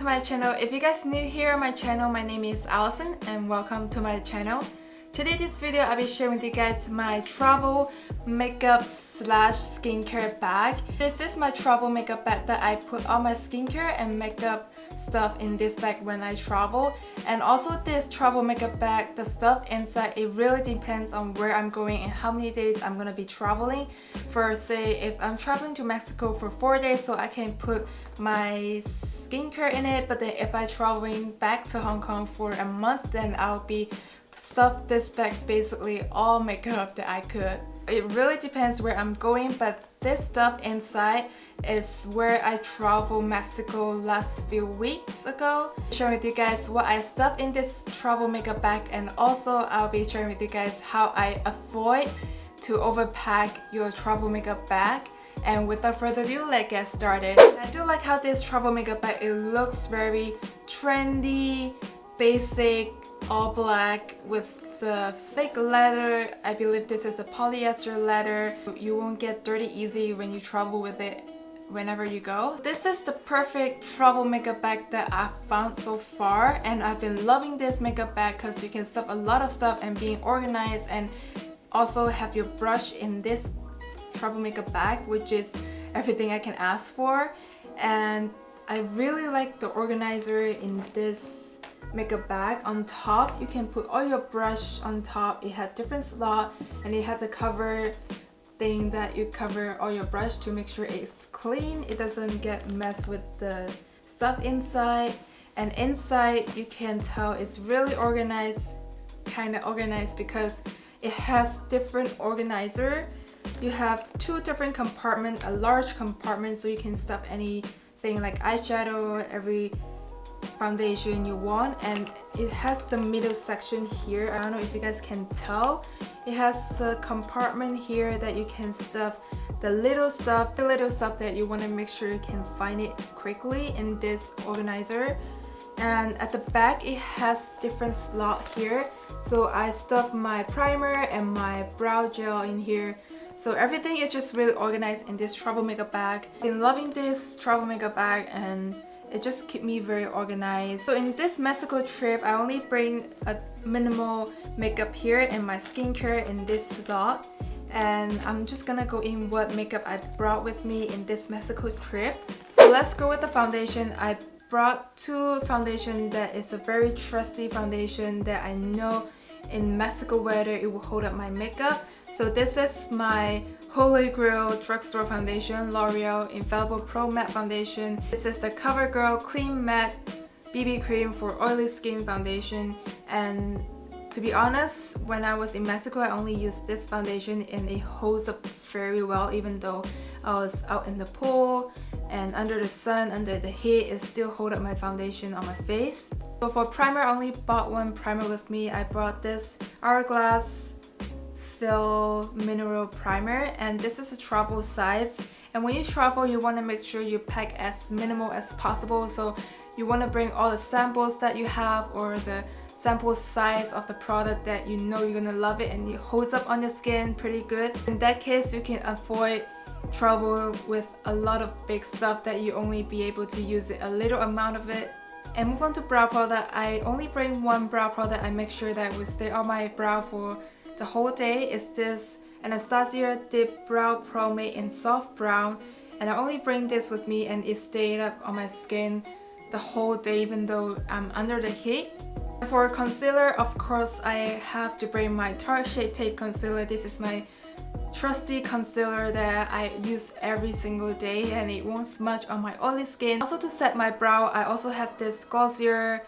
to my channel. If you guys new here on my channel, my name is Alison and welcome to my channel. Today this video I'll be sharing with you guys my travel makeup slash skincare bag. This is my travel makeup bag that I put all my skincare and makeup stuff in this bag when I travel. And also this travel makeup bag, the stuff inside, it really depends on where I'm going and how many days I'm gonna be traveling. For say if I'm traveling to Mexico for 4 days, so I can put my skincare in it, but then if I'm traveling back to Hong Kong for a month, then I'll be stuff this bag basically all makeup that I could. It really depends where I'm going, but this stuff inside is where I traveled Mexico last few weeks ago. Sharing with you guys what I stuffed in this travel makeup bag, and also I'll be sharing with you guys how I avoid to overpack your travel makeup bag. And without further ado, let's get started. I do like how this travel makeup bag, it looks very trendy, basic, all black with the fake leather. I believe this is a polyester leather. You won't get dirty easy when you travel with it whenever you go. This is the perfect travel makeup bag that I've found so far, and I've been loving this makeup bag because you can stuff a lot of stuff and being organized, and also have your brush in this travel makeup bag, which is everything I can ask for. And I really like the organizer in this makeup bag. On top you can put all your brush on top. It had different slot, and it had the cover thing that you cover all your brush to make sure it's clean, it doesn't get messed with the stuff inside. And inside you can tell it's really organized, kind of organized, because it has different organizer. You have two different compartments, a large compartment so you can stuff anything like eyeshadow, every foundation you want, and it has the middle section here. I don't know if you guys can tell. It has a compartment here that you can stuff the little stuff that you want to make sure you can find it quickly in this organizer. And at the back it has different slot here, so I stuff my primer and my brow gel in here. So everything is just really organized in this travel makeup bag. I've been loving this travel makeup bag and it just keeps me very organized. So in this Mexico trip, I only bring a minimal makeup here and my skincare in this slot. And I'm just gonna go in what makeup I brought with me in this Mexico trip. So let's go with the foundation. I brought two foundation that is a very trusty foundation that I know in Mexico weather it will hold up my makeup. So this is my Holy Grail drugstore foundation, L'Oreal Infallible Pro Matte Foundation. This is the Covergirl Clean Matte BB Cream for Oily Skin Foundation. And to be honest, when I was in Mexico, I only used this foundation and it holds up very well, even though I was out in the pool and under the sun, under the heat, it still hold up my foundation on my face. So for primer, I only bought one primer with me. I brought this Hourglass Fill Mineral Primer, and this is a travel size. And when you travel, you want to make sure you pack as minimal as possible. So you want to bring all the samples that you have, or the sample size of the product that you know you're gonna love it and it holds up on your skin pretty good. In that case, you can avoid travel with a lot of big stuff that you only be able to use it a little amount of it. And move on to brow product. I only bring one brow product. I make sure that it will stay on my brow for the whole day. It's this Anastasia Dipbrow Pomade in soft brown, and I only bring this with me and it stayed up on my skin the whole day even though I'm under the heat. For concealer, of course, I have to bring my Tarte Shape Tape Concealer. This is my trusty concealer that I use every single day and it won't smudge on my oily skin. Also to set my brow, I also have this Glossier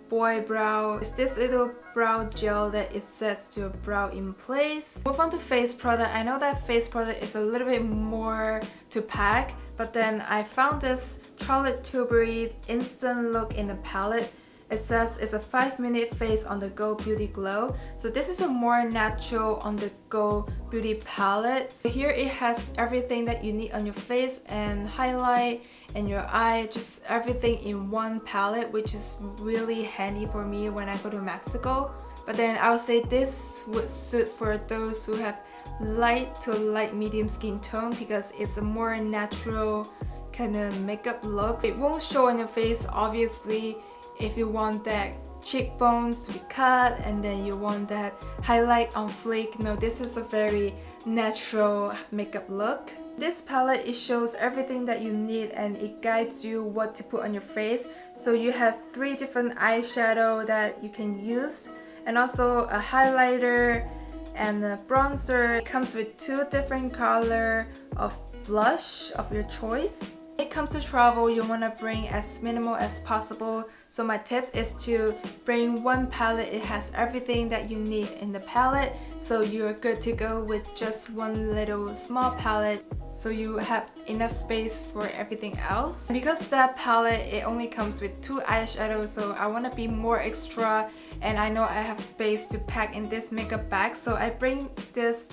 Boy Brow. It's this little brow gel that it sets your brow in place. Move on to face product. I know that face product is a little bit more to pack, but then I found this Charlotte Tilbury Instant Look in a palette. It says it's a 5-minute face on the go beauty glow. So this is a more natural on the go beauty palette. Here it has everything that you need on your face and highlight and your eye, just everything in one palette, which is really handy for me when I go to Mexico. But then I would say this would suit for those who have light to light medium skin tone because it's a more natural kind of makeup look. It won't show on your face, obviously, if you want that cheekbones to be cut and then you want that highlight on fleek. No, this is a very natural makeup look. This palette, it shows everything that you need and it guides you what to put on your face. So you have 3 different eyeshadow that you can use, and also a highlighter and a bronzer. It comes with 2 different color of blush of your choice. When it comes to travel, you want to bring as minimal as possible. So my tips is to bring 1 palette. It has everything that you need in the palette. So you're good to go with just 1 little small palette. So you have enough space for everything else. Because that palette, it only comes with 2 eyeshadows. So I want to be more extra. And I know I have space to pack in this makeup bag. So I bring this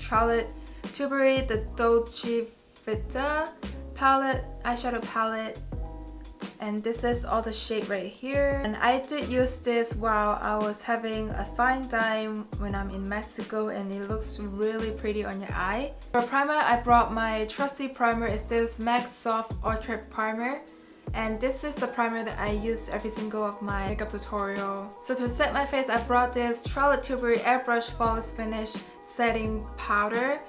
Tilbury, the Dolce Vita palette, eyeshadow palette, and this is all the shade right here. And I did use this while I was having a fine dine when I'm in Mexico, and it looks really pretty on your eye. For primer, I brought my trusty primer. It's this MAC Soft Ultra Primer, and this is the primer that I use every single of my makeup tutorial. So to set my face, I brought this Charlotte Tilbury Airbrush Flawless Finish Setting Powder.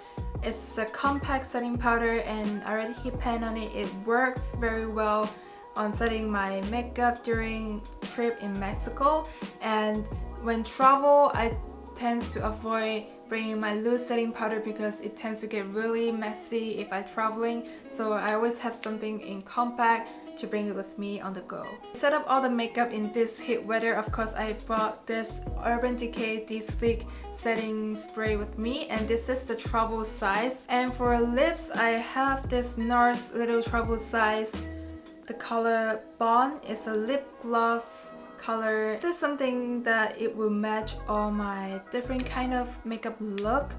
It's a compact setting powder and I already hit pan on it. It works very well on setting my makeup during trip in Mexico. And when travel, I tend to avoid bringing my loose setting powder because it tends to get really messy if I'm traveling. So I always have something in compact to bring it with me on the go. To set up all the makeup in this heat weather, of course I brought this Urban Decay De-Sleek setting spray with me, and this is the travel size. And for lips, I have this NARS little travel size. The color Bond is a lip gloss color. This is something that it will match all my different kind of makeup look.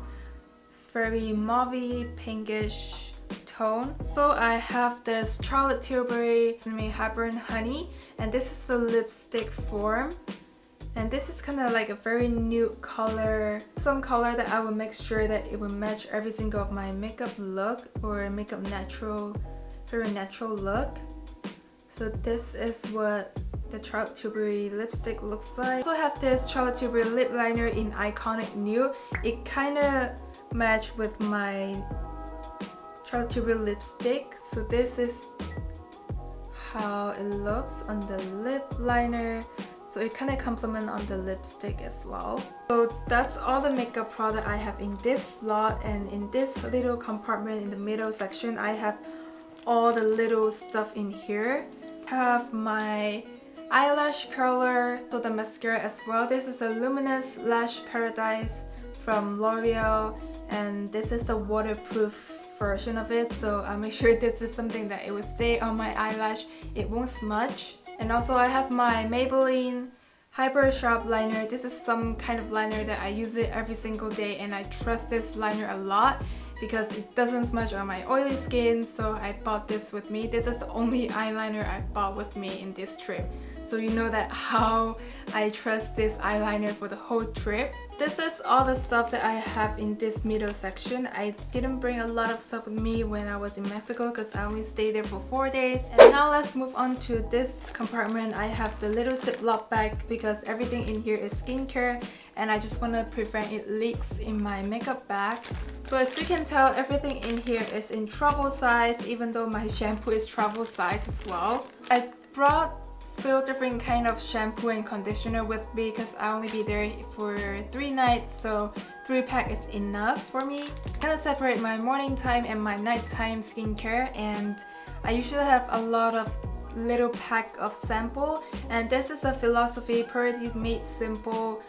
It's very mauvey, pinkish tone. So I have this Charlotte Tilbury Hepburn Honey, and this is the lipstick form. And this is kind of like a very nude color. Some color that I will make sure that it will match every single of my makeup look or makeup natural, very natural look. So this is what the Charlotte Tilbury lipstick looks like. I also have this Charlotte Tilbury lip liner in Iconic Nude. It kind of matched with my Charlotte Tilbury lipstick. So this is how it looks on the lip liner. So it kind of complements on the lipstick as well. So that's all the makeup product I have in this slot, and in this little compartment in the middle section, I have all the little stuff in here. I have my eyelash curler, so the mascara as well. This is a Luminous Lash Paradise from L'Oreal, and this is the waterproof version of it. So I'll make sure this is something that it will stay on my eyelash. It won't smudge. And also I have my Maybelline HyperSharp liner. This is some kind of liner that I use it every single day, and I trust this liner a lot because it doesn't smudge on my oily skin. So I bought this with me. This is the only eyeliner I bought with me in this trip. So you know that how I trust this eyeliner for the whole trip. This is all the stuff that I have in this middle section. I didn't bring a lot of stuff with me when I was in Mexico because I only stayed there for 4 days. And now let's move on to this compartment. I have the little Ziploc bag because everything in here is skincare and I just want to prevent it leaks in my makeup bag. So as you can tell, everything in here is in travel size, even though my shampoo is travel size as well. I brought few different kind of shampoo and conditioner with me because I only be there for 3 nights, so 3 pack is enough for me. I kind of separate my morning time and my nighttime skincare, and I usually have a lot of little pack of sample, and this is a Philosophy Purity Made Simple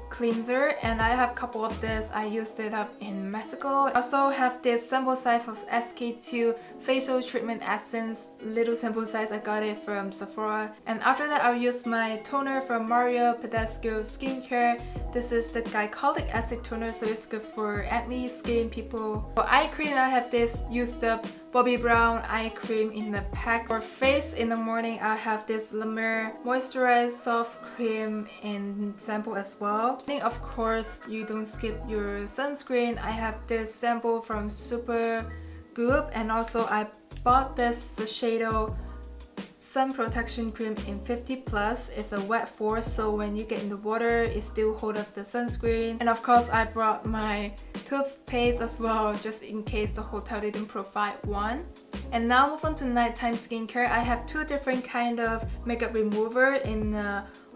cleanser, and I have a couple of this. I used it up in Mexico. I also have this sample size of SK2 facial treatment essence, little sample size. I got it from Sephora. And after that, I'll use my toner from Mario Badescu Skincare. This is the glycolic acid toner, so it's good for acne skin people. For eye cream, I have this used up Bobbi Brown eye cream in the pack. For face, in the morning, I have this La Mer Moisturized Soft Cream in sample as well. And of course, you don't skip your sunscreen. I have this sample from Super Goop, and also I bought this Shadow Sun Protection Cream in 50+. It's a wet force, so when you get in the water, it still hold up the sunscreen. And of course, I brought my toothpaste as well, just in case the hotel didn't provide one. And now move on to nighttime skincare. I have two different kind of makeup remover in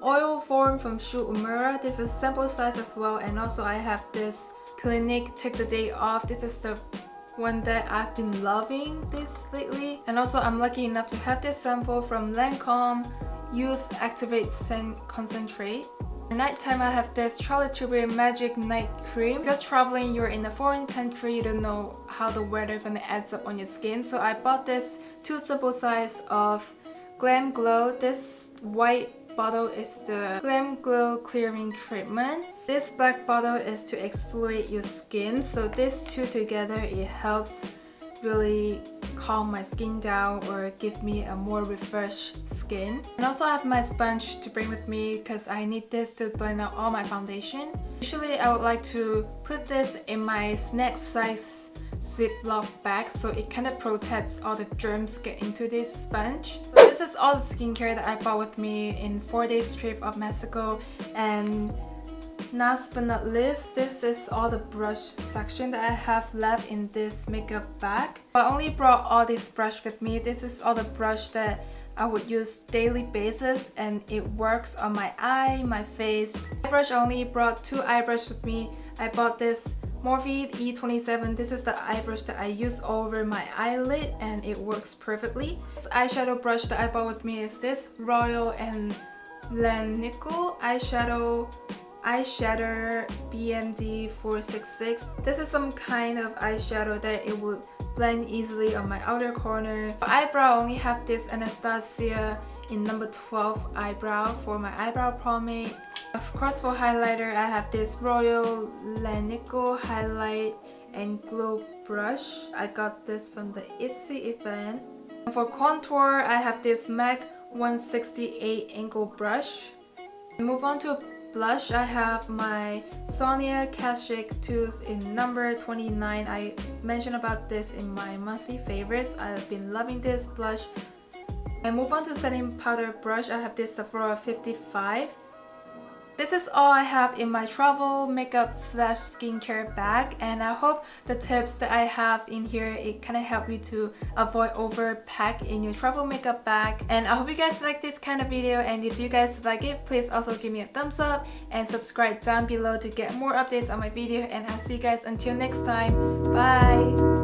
oil form from Shu Uemura. This is sample size as well, and also I have this Clinique Take the Day Off. This is the one that I've been loving this lately. And also I'm lucky enough to have this sample from Lancome Youth Activate Scent Concentrate. At nighttime I have this Charlotte Tilbury Magic Night Cream. Because traveling, you're in a foreign country, you don't know how the weather gonna adds up on your skin. So I bought this 2 sample size of Glam Glow. This white bottle is the Glam Glow Clearing Treatment. This black bottle is to exfoliate your skin. So these two together, it helps really calm my skin down or give me a more refreshed skin. And also I have my sponge to bring with me because I need this to blend out all my foundation. Usually I would like to put this in my snack size Ziploc bag so it kind of protects all the germs get into this sponge. So this is all the skincare that I bought with me in 4 days trip of Mexico. And last but not least, this is all the brush section that I have left in this makeup bag. I only brought all this brush with me. This is all the brush that I would use daily basis, and it works on my eye, my face. Eyebrush, I only brought 2 eyebrush with me. I bought this Morphe E27. This is the eyebrush that I use over my eyelid and it works perfectly. This eyeshadow brush that I bought with me is this Royal and Lanico Eyeshadow BMD 466. This is some kind of eyeshadow that it would blend easily on my outer corner. For eyebrow, I only have this Anastasia in number 12 eyebrow for my eyebrow pomade. Of course, for highlighter, I have this Royal Lanico Highlight and Glow Brush. I got this from the Ipsy event. And for contour, I have this MAC 168 Angle Brush. Move on to blush, I have my Sonia Kashik Tools in number 29. I mentioned about this in my monthly favorites. I've been loving this blush. And move on to setting powder brush, I have this Sephora 55. This is all I have in my travel makeup / skincare bag, and I hope the tips that I have in here, it kind of help you to avoid overpack in your travel makeup bag. And I hope you guys like this kind of video, and if you guys like it, please also give me a thumbs up and subscribe down below to get more updates on my video, and I'll see you guys until next time. Bye!